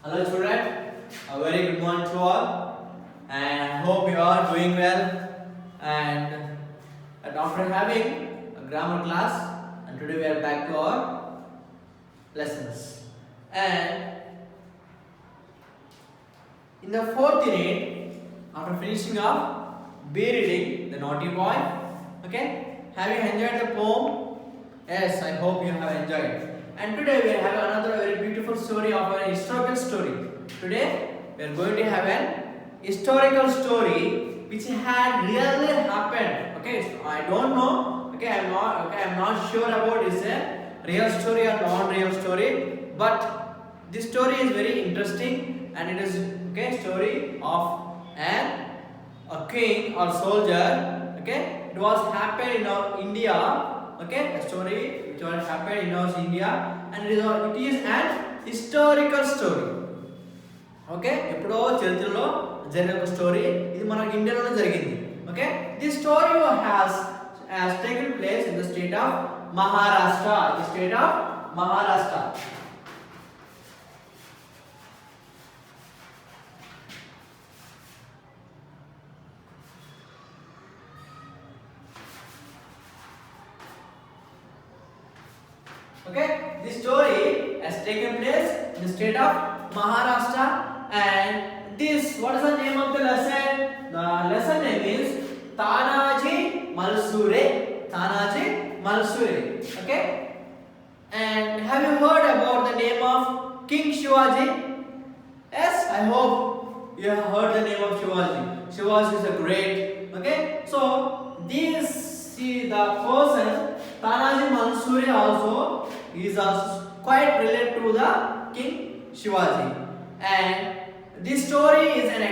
Hello children, a very good morning to all, and I hope you are doing well. And after having a grammar class, and today we are back to our lessons. And in the fourth unit, after finishing up, be reading the naughty boy. Okay, have you enjoyed the poem? Yes, I hope you have enjoyed. And today we have another very beautiful story of a historical story. Today we are going to have an historical story which had really happened. Okay, so I don't know. I'm not sure about is a real story or non-real story. But this story is very interesting, and it is story of a king or soldier. Okay, it was happened in our India. Okay, a story which was happened in our India, and it is an historical story. Okay ఎప్పుడో చరిత్రలో జరిగిన ఒక story ఇది మన ఇండియాలోనే జరిగింది. Okay this story has taken place in the state of Maharashtra. The state of Maharashtra. Okay, this story has taken place in the state of Maharashtra, and this, what is the name of the lesson? The lesson name is Tanaji Malsure. Tanaji Malsure. Okay, and have you heard about the name of King Shivaji? Yes, I hope you have heard the name of Shivaji. Shivaji is a great. Okay, so this the person Tanaji Malsure also is also quite related to the King Shivaji, and this story is an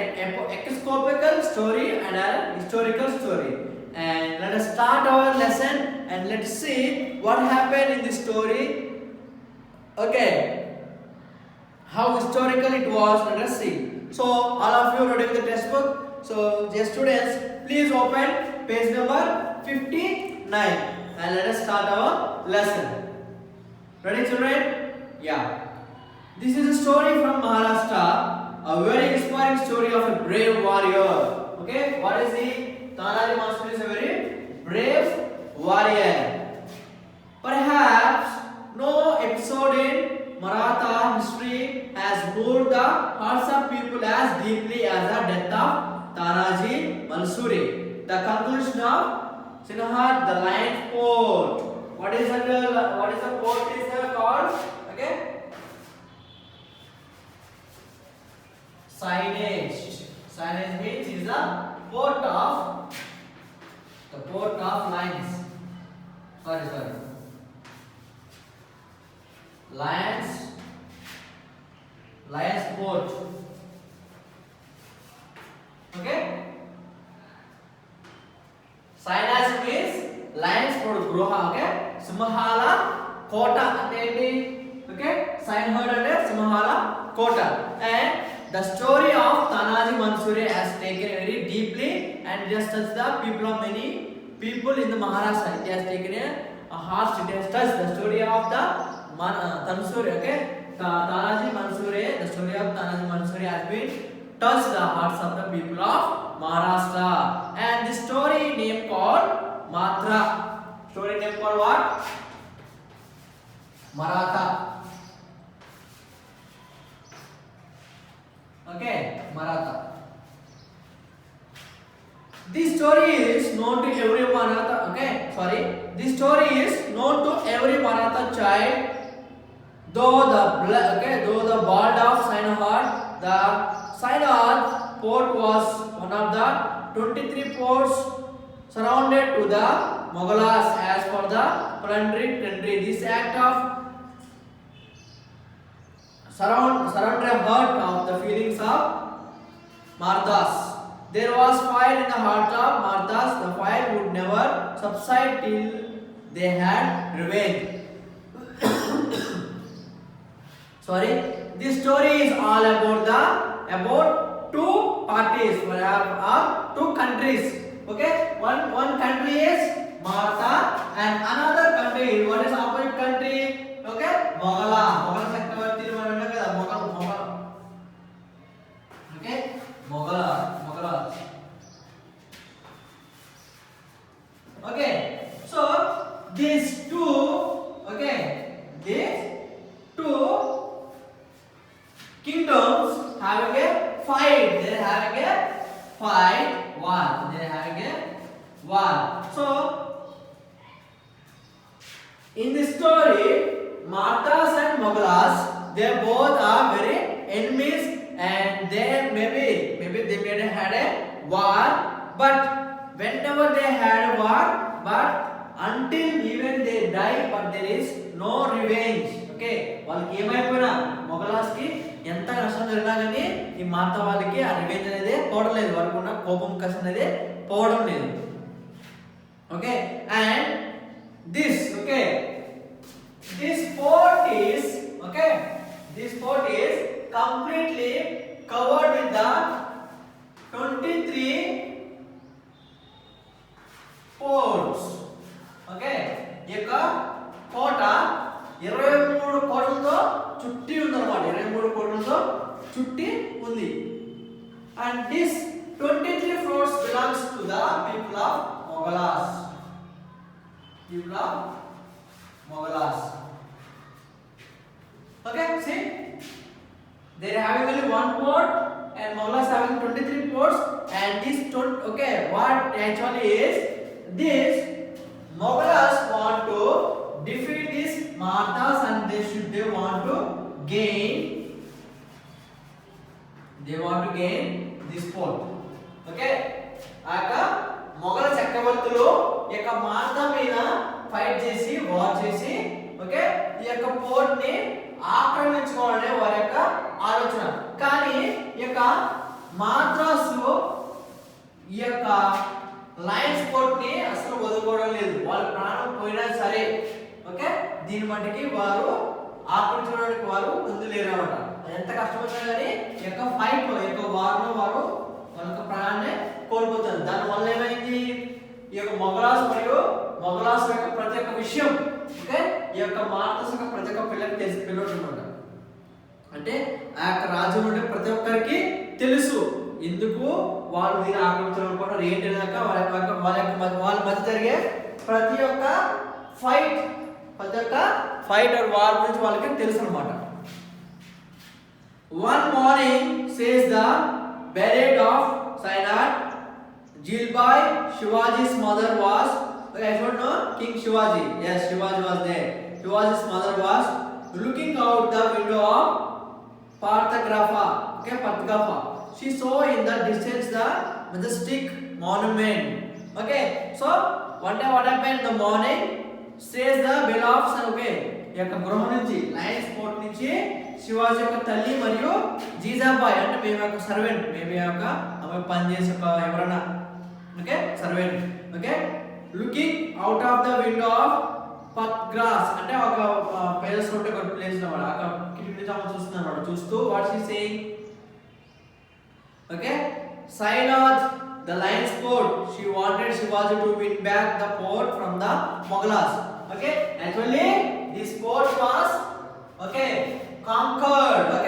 episcopal story and a historical story. And let us start our lesson and let's see what happened in this story. Okay, how historical it was. Let us see. So all of you ready with the textbook? So dear students, please open page number 59 and let us start our lesson. Ready children? Yeah. This is a story from Maharashtra, a very inspiring story of a brave warrior. Okay, what is he? Tanaji Malsure is a very brave warrior. Perhaps no episode in Maratha history has moved the hearts of people as deeply as the death of Tanaji Malsure. The conclusion of Sinhad, the Lion's Fort. What is the fort is called? Okay. Signage. Signage means is the port of lions. Sorry. Lions port. Okay. Signage means lions port Gruha. Okay. Simhala Kota ante enti. Okay. Sign heard ante Simhala Kota. And the story of Tanaji Malsure has taken very deeply and just touched the people of many people in the Maharashtra. It has taken a heart. It has touched the story of the Tansure. Okay, Tanaji Malsure. The story of Tanaji Malsure has been touched the hearts of the people of Maharashtra. And the story name called Matra. Story name called what? Maratha. Okay, Maratha. This story is known to every Maratha. This story is known to every Maratha child. Though the bald of Sinhad, the Sinhad port was one of the 23 ports surrounded to the Mughals as for the plundering country. This act of surrounded a hurt of the feelings of Marathas. There was fire in the heart of Marathas. The fire would never subside till they had revenge. Sorry, this story is all about two parties or two countries. Okay, one country is Maratha and another country. What is opposite country? Okay, Mughal. Mughal Chakravarti. Marathas and Mughals, they both are very enemies, and they maybe they may have had a war, but whenever they had a war, but until even they die, but there is no revenge. Okay, వాళ్ళకి ఏమైపోయినా మొఘలాస్ కి ఎంత నష్టం జరిగినా కానీ ఈ మారతా వాళ్ళకి ఆ రివెంజ్ అనేది పోవడం లేదు, వాళ్ళకు ఉన్న కోపం కసి అనేది పోవడం లేదు. Okay, and this fort is completely covered with the 23 forts. Okay, ఈ యొక్క కోట 23 కోటలతో చుట్టి ఉందన్నమాట. 23 కోటలతో చుట్టి ఉంది. And this 23 forts belongs to the people of Mughals. Okay, see, they are having only one port and Mughals having 23 ports, and this what actually is this Mughals want to defeat these Marathas, and they want to gain this port. Okay, aka మొఘల చక్రవర్తులు ఈ యొక్క మారతా మీద fight చేసి war చేసి okay ఈ యొక్క port ని ఆక్రమించుకోవాలనే వారి యొక్క ఆలోచన. కానీ ఈ యొక్క మాద్రాసు ఈ యొక్క లయన్స్ పోర్ట్ ని అసలు వదులుకోవడం లేదు. వాళ్ళ ప్రాణం పోయినా సరే ఓకే దీని మట్టికి వారు ఆక్రమించుకోవడానికి వారు ముందు లేరన్నమాట. ఎంత కష్టపడినా కానీ ఈ యొక్క ఫైట్ లో ఈ యొక్క వార్ లో వారు వాళ్ళ యొక్క ప్రాణాన్ని కోల్పోతారు. దాని వల్ల ఏమైంది, ఈ యొక్క మొఘలాస్ యొక్క ప్రతి ఒక్క విషయం ఓకే ఈ యొక్క మారతాస్ యొక్క ప్రతి ఒక్క పిల్లకి తెలియదు అనమాట. అంటే ఆ యొక్క రాజ్యం నుండి ప్రతి ఒక్కరికి తెలుసు ఎందుకు వాళ్ళు దీన్ని ఆక్రమించాలనుకుంటారు ఏంటి దాకా వాళ్ళ మధ్య జరిగే ప్రతి ఒక్క ఫైట్ ఆర్ వార్ గురించి వాళ్ళకి తెలుసు అనమాట. One morning, says the ballad of Sainath, Jilbai, Shivaji's mother was, I don't know, King Shivaji. Yes, Shivaji was there. Shivaji's mother was looking out the window of Parthagrafa. Okay, Parthagrafa. She saw in the distance the majestic monument. Okay, so one day what happened in the morning? Says the bell of sun. Okay, ఈ యొక్క గృహం నుంచి Lions port నుంచి శివాజీ యొక్క తల్లి మరియు జీజాబాయి అంటే మేము యొక్క సర్వెంట్, మేము యొక్క ఆమె పనిచేసే ఒక ఎవరైనా okay servant okay looking out of the window of పత్గ్రాస్ అంటే ఒక ప్లేస్ ఉంటే ఒక ప్లేస్ అన్నమాట. అక్కడ కిటికీ నుంచి ఆమె చూస్తుంది అన్నమాట. చూస్తూ what she saying okay Sainath, the lion's port, she wanted Shivaji to win back the port from the Mughals. Okay, actually this port was okay conquered or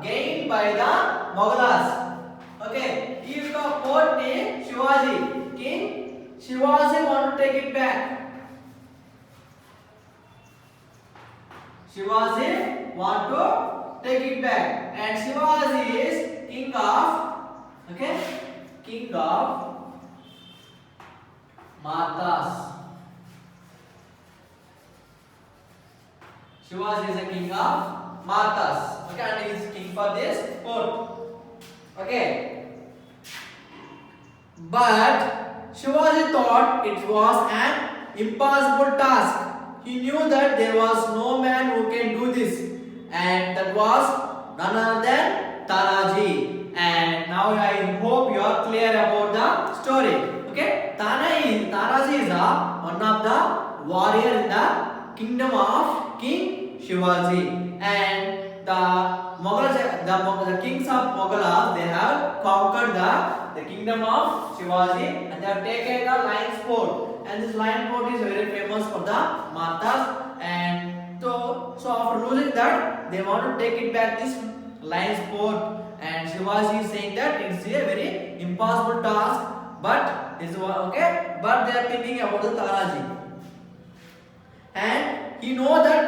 gained by the Mughals. Okay, if the port ni King Shivaji want to take it back. Shivaji want to take it back, and Shivaji is king of Marathas. Shivaji is a king of Marathas. Okay, and he is king for this port. Okay, but Shivaji thought it was an impossible task. He knew that there was no man who can do this, and that was none other than Tanaji. And now I hope you are clear about the story. Okay, Tanaji is one of the warrior in the kingdom of King Shivaji, and the kings of Mughals, they have conquered the kingdom of Shivaji, and they have taken the lion's port, and this lion port is very famous for the Marathas. And so after losing that, they want to take it back this lion's port, and Shivaji is saying that it's a very impossible task, but it's okay, but they are thinking about the Tanaji, and he know that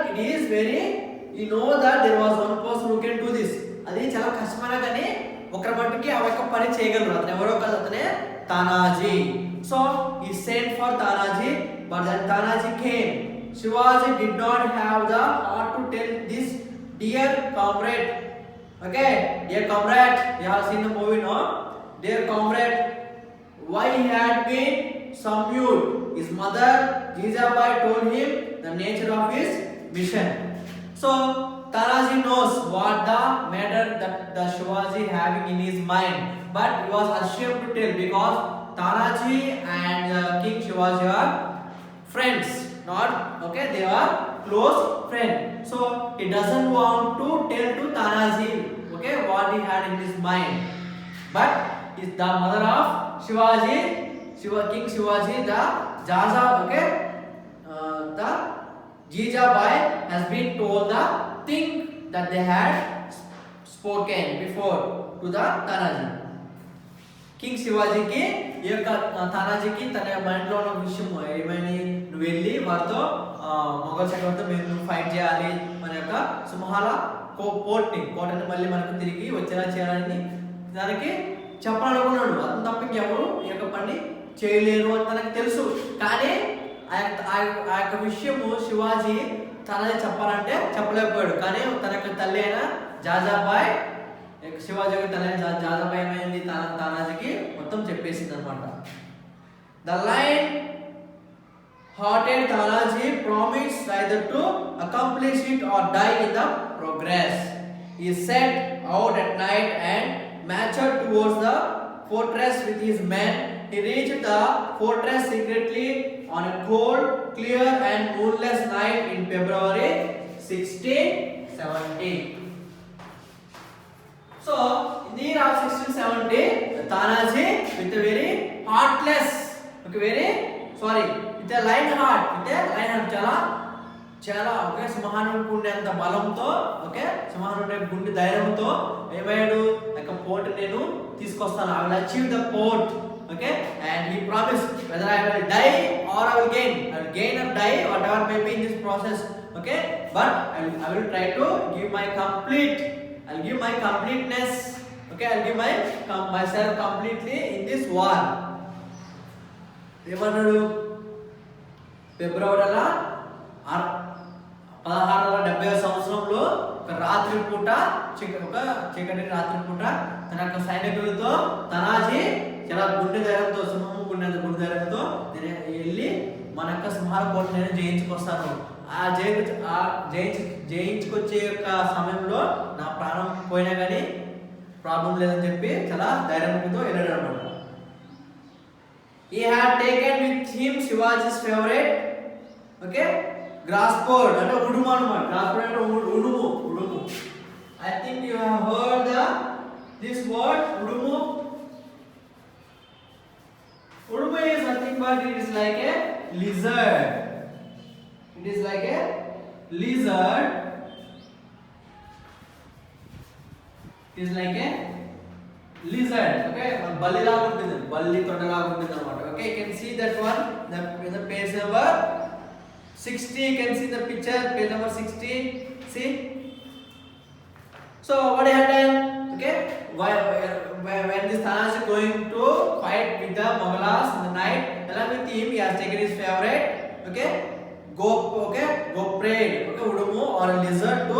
there was one person who can do this. అది చాలా కష్టమైన కానీ ఒకరి మట్టుకి ఆ యొక్క పని చేయగలరు. అతను ఎవరో కాదు, అతనే Tanaji. So he sent for Tanaji, but then Tanaji came. Shivaji did not have the heart tell this dear comrade. Okay, dear comrade, you have seen the movie, no? Dear comrade, why he had been subdued. His mother Jijabai told him the nature of his mission. So Tanaji knows what the matter that the Shivaji having in his mind, but he was ashamed to tell because Tanaji and King Shivaji are friends, not okay. They are close friends. So he doesn't want to tell to Tanaji, okay, what he had in his mind. But is the mother of Shivaji, King Shivaji, the Jaja, okay, the Jijabai has been told the thing that they had spoken before to the Tanaji. King Shivaji ki ఈ యొక్క తానాజీకి తన మైండ్లో ఉన్న విషయం ఏమని, నువ్వు వెళ్ళి వారితో మొఘల్ చక్రవర్తితో మేము ఫైట్ చేయాలి, మన యొక్క సింహాల కోటని మళ్ళీ మనకు తిరిగి వచ్చేలా చేయాలని దానికి చెప్పాలనుకున్నాడు. అతను తప్ప ఇంకెవరు ఈ యొక్క పని చేయలేరు అని తనకు తెలుసు. కానీ ఆ యొక్క విషయము శివాజీ తనది చెప్పాలంటే చెప్పలేకపోయాడు. కానీ తన యొక్క తల్లి అయిన జాజాబాయ్, శివాజీ యొక్క తల్లి అయిన జాజాబాయ్ ఏమైంది, తానాజీకి మొత్తం చెప్పేసింది అనమాట. The lion-hearted Tanaji promised either to accomplish it or die in the progress. He set out at night and marched towards the fortress with his men. He reached the fortress secretly on a cold, clear and moonless night in February 1670. So, in the year of 1670, Tanaji with a very heartless, okay, with a lion heart, చాలా okay సింహానుడికి ఉండేంత బలంతో, okay, సింహానుడి గుండె ధైర్యంతో ఏమయ్యాడు, ఒక port నేను తీసుకొస్తాను, I will achieve the port, okay, and he promised whether I will die or I will gain or die, whatever may be in this process, okay, but I will try to give my completeness, okay, I'll give myself completely in this war. ఏమన్నాడు, ఫిబ్రవరి 1670 సంవత్సరంలో ఒక రాత్రి పూట, చీకటి రాత్రి పూట తన యొక్క సైనికులతో తానాజీ చాలా గుండె ధైర్యంతో, సింహము గుండె ధైర్యంతో నేను వెళ్ళి మన యొక్క సింహాల కోట నేను జయించుకొస్తాను. ఆ జయించుకొచ్చే యొక్క సమయంలో నా ప్రాణం పోయినా కానీ ప్రాబ్లం లేదని చెప్పి చాలా ధైర్యంతో వెళ్ళాడు అన్నమాట. He had taken with him Shivaji's favorite, okay, grass pod, అంటే ఉడుము అన్నమాట. grass pod అంటే ఉడుము. I think you have heard this word udumu. Udumu is nothing but it is like a lizard. It is like a lizard. It is like a lizard. Okay, balli laga untindi, balli tonda laga untindi anamata. Okay, you can see that one in the page number 60. You can see the picture, page number 60. See. So what he had done? Okay, when this Tanaji is going to fight with the Mughals in the night, along with him he has taken his favorite, okay, gopred, okay, udumu or a lizard to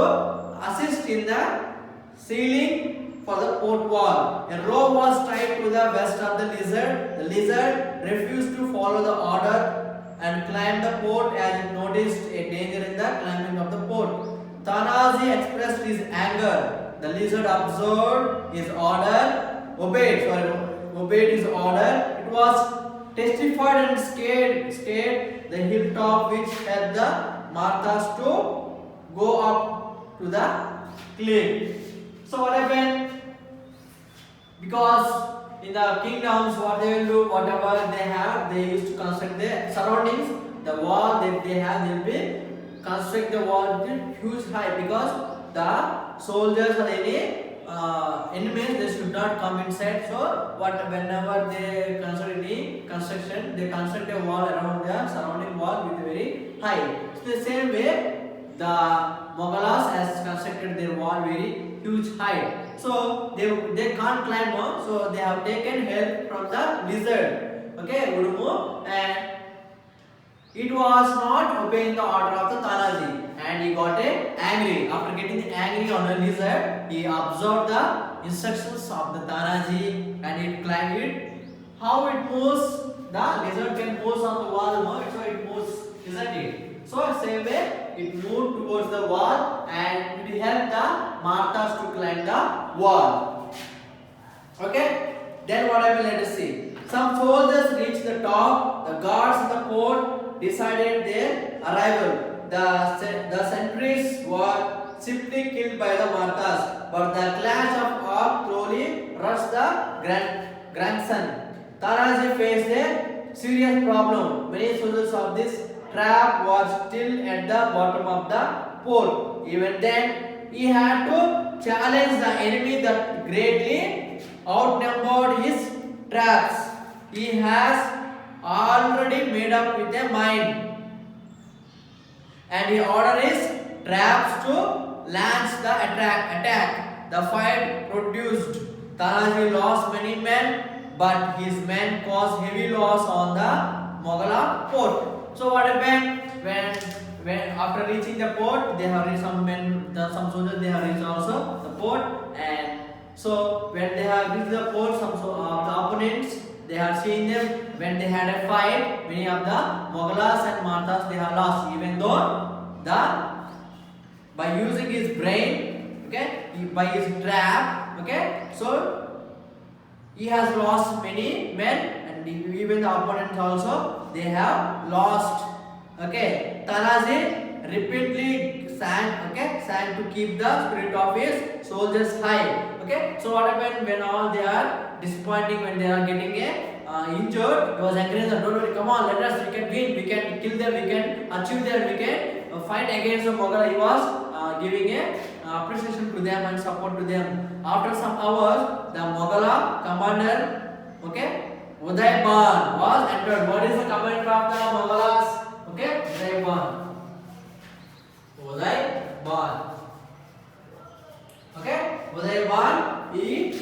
assist in the sealing for the port wall. A rope was tied to the waist of the lizard. The lizard refused to follow the order and climbed the port as it noticed a danger in the climbing of the port. Tanaji expressed his anger. The lizard obeyed his order. It was terrified and scared the hilltop which had the Marthas to go up to the cliff. So what happened? Because in the kingdoms, what they will do, whatever they have, they used to construct the surroundings, the wall that they have, they will be construct the wall huge height, because the soldiers or any enemies, they should not come inside. So whenever they construct any construction, they construct a wall around the surrounding wall with very high. So the same way the Mughals has constructed their wall very huge height. So they can't climb up, so they have taken help from the lizard, okay, udumu, and It was not obeying the order of the Tanaji, and he got angry. After getting angry on the lizard, he observed the instructions of the Tanaji, and it climbed it. How it moves, the lizard can move on the wall, no? So it moves, isn't it? So same way, it moved towards the wall, and it helped the Marthas to climb the wall. Okay? Then what happened? Let us see. Some soldiers reached the top. The guards in the fort decided their arrival. The sentries were simply killed by the Marthas, but the clash of arc slowly rushed the grandson. Tanaji faced a serious problem. Many soldiers of this trap were still at the bottom of the fort. Even then, he had to challenge the enemy that greatly outnumbered his traps. He has already made up with a mind, and he ordered his traps to launch the attack. The fight produced. Tanaji lost many men, but his men caused heavy loss on the Mughal fort. So what happened when after reaching the port, they have reached some soldiers they have reached also the port, and so when they have reached the port, some the opponents they have seen them when they had a fight. Many of the Mughals and Marthas they have lost, even though by using his brain, okay, by his trap, okay, so he has lost many men, and even the opponents also they have lost. Okay, Tanaji repeatedly sang to keep the spirit of his soldiers high. Okay, so what happened when all they are disappointing, when they are getting injured, he was encouraging them, don't worry, come on, let us, we can win, we can kill them, we can achieve them, we can fight against the Mughal. He was giving a appreciation to them and support to them. After some hours, the Mughal commander, okay, Udayban was entered. What is the commander of the Mughals? Okay, Udayban. Okay, Udayban, he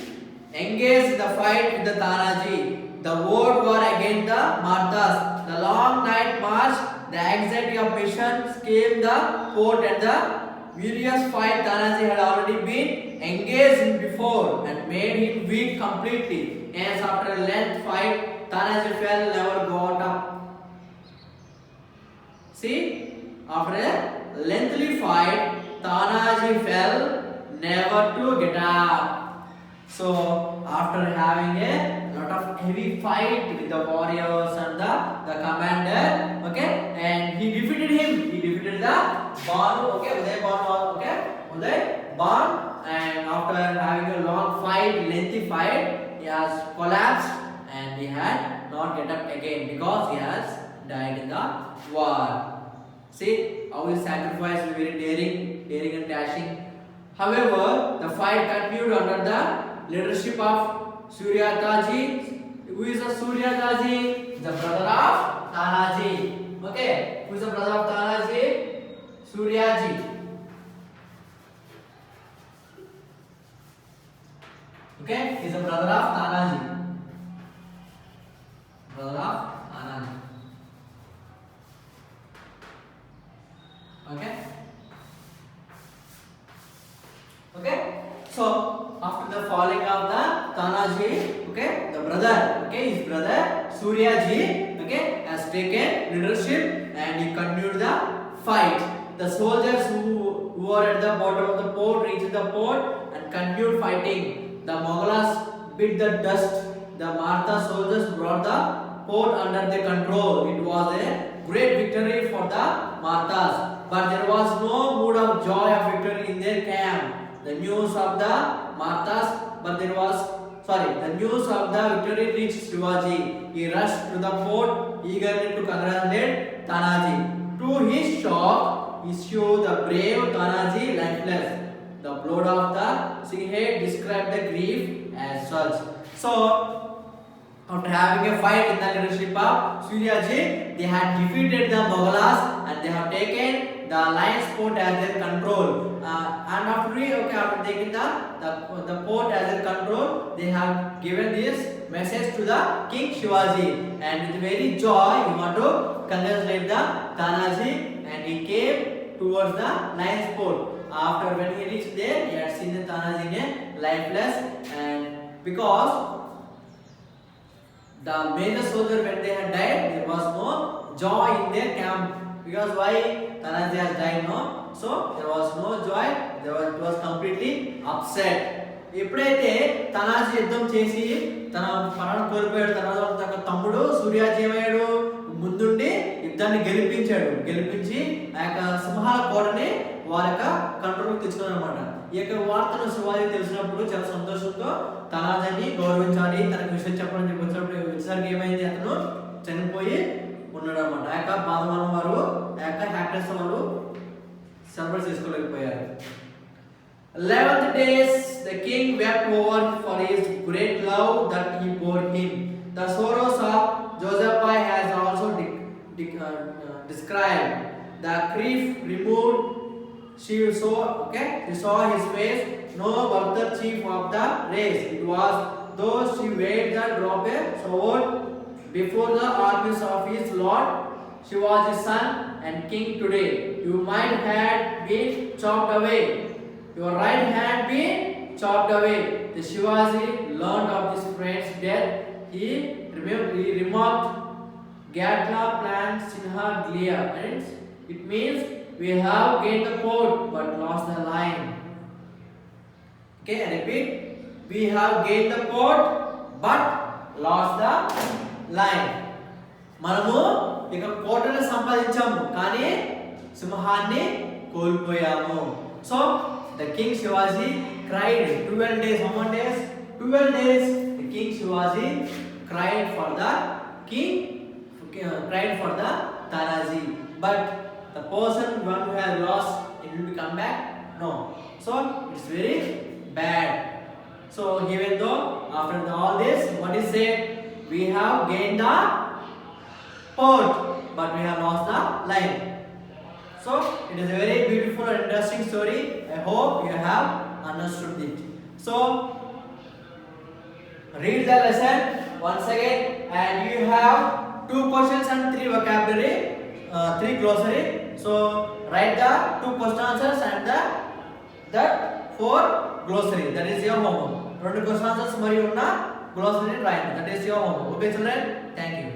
engaged in the fight with the Tanaji. The world war against the Marthas. The long night march, the anxiety of mission came the fort, and the furious fight Tanaji had already been engaged in before and made him weak completely. Hence, after a length fight, Tanaji fell, never got up. See, after a lengthy fight, Tanaji fell, never to get up. So, after having a lot of heavy fight with the warriors and the commander, okay, and he defeated him. He defeated the Banu, okay, Udayban, okay, Udayban, and after having a long fight, lengthy fight, he has collapsed and he had not get up again because he has died in the war. See how his sacrifice was very daring and dashing. However, the fight continued under the leadership of Suryataji. Who is the Suryataji? The brother of Tanaji. Okay, who is the brother of Tanaji? Suryaji. Okay, he is the brother of Tanaji. Brother of Tanaji. Okay, so after the falling of the Tanaji, okay, the brother, okay, his brother Suryaji, okay, has taken leadership and he continued the fight. The soldiers who were at the bottom of the port reached the port and continued fighting. The Mughals beat the dust. The Martha soldiers brought the port under their control. It was a great victory for the Marthas, but there was no mood of joy of victory in their camp. The news of the Marthas, the news of the victory reached Shivaji. He rushed to the fort eagerly to congratulate Tanaji. To his shock, he saw the brave Tanaji lifeless. The blood of the Singh described the grief as such. So, after having a fight in the leadership of Suryaji, they had defeated the Mughals and they have taken the Lion's Fort as their control. And after taking the port as their control, they have given this message to the King Shivaji. And with very joy, he want to congratulate the Tanaji and he came towards the lion's port. After when he reached there, he had seen the Tanaji in a lifeless, and because the major soldier when they had died, there was no joy in their camp. Because why? Tanaji has died, no? So there was no joy. It was completely upset. ఎప్పుడైతే తనాజీ యుద్ధం చేసి తన ప్రాణం కోల్పోయాడు, తర్వాత తన తమ్ముడు సూర్యాజీ ఏమయ్యాడు, ముందుండి యుద్ధాన్ని గెలిపించి ఆ యొక్క సింహాల కోటని వారి యొక్క కంట్రోల్ తెచ్చుకున్నారు అనమాట. ఈ యొక్క వార్తను శివాజీ తెలిసినప్పుడు చాలా సంతోషంతో తనాజీని గౌరవించాలి, తనకు విషయం చెప్పాలని చెప్పి వచ్చేసరికి ఏమైంది, అతను చనిపోయి ఉన్నాడు అనమాట. ఆ యొక్క మాధవన్ వారు ఆ యొక్క హ్యాపీనెస్ వారు celebrate చేసుకోలేకపోయారు. 11th days the king wept over for his great love that he bore him. The sorrows of Josephine has also described. The grief removed, she saw his face, no further chief of the race. It was though she weighed the drop a sword before the armies of his lord. She was his son and king today. You might have been chopped away. Your right hand been chopped away. The Shivaji learned of his friend's death. He remarked, Gatla plans Sinha Glia. It means we have gained the port but lost the line. Okay, I repeat. We have gained the port but lost the line. మనము ఇక కోటను సంపాదించాము కానీ సింహాన్ని కోల్పోయాము. So the king Shivaji cried 12 days. How many days? 12 days. The king Shivaji cried for the Tanaji. But the person one who has lost, it will come back? No. So it's very bad. So even though after all this, what is said? We have gained the port, but we have lost the line. So it is a very beautiful and interesting story. I hope you have understood it. So read the lesson once again, and you have 2 questions and 3 vocabulary, 3 glossary. So write the 2 question answers and that 4 glossary. That is your homework. 2 question answers మరియు ఉన్న glossary write. That is your homework. Okay children, thank you.